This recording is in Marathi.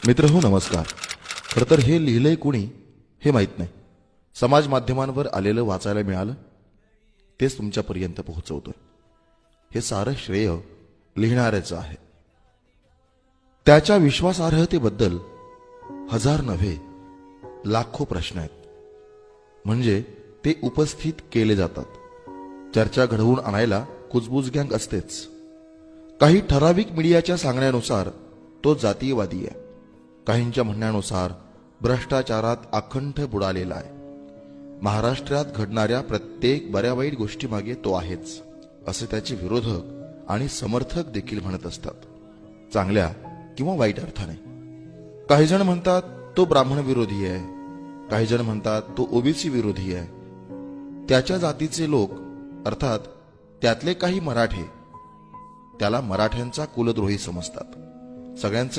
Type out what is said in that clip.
मित्रहो नमस्कार. खरं तर हे लिहिलंय कुणी हे माहीत नाही. समाज माध्यमांवर आलेलं वाचायला मिळालं तेच तुमच्यापर्यंत पोहोचवतोय. हे सारं श्रेय लिहिणाऱ्याचं आहे. त्याच्या विश्वासार्हतेबद्दल हजार नव्हे लाखो प्रश्न आहेत. म्हणजे ते उपस्थित केले जातात. चर्चा घडवून आणायला कुजबूज गँग असतेच. काही ठराविक मीडियाच्या सांगण्यानुसार तो जातीयवादी आहे. काहींच्या म्हणण्यानुसार भ्रष्टाचारात अखंड बुडालेला आहे. महाराष्ट्रात घडणाऱ्या प्रत्येक बऱ्या वाईट गोष्टीमागे तो आहेच असे त्याचे विरोधक आणि समर्थक देखील म्हणत असतात, चांगल्या किंवा वाईट अर्थाने. काही जण म्हणतात तो ब्राह्मण विरोधी आहे, काही जण म्हणतात तो ओबीसी विरोधी आहे. त्याच्या जातीचे लोक अर्थात त्यातले काही मराठे त्याला मराठ्यांचा कुलद्रोही समजतात. सगळ्यांचं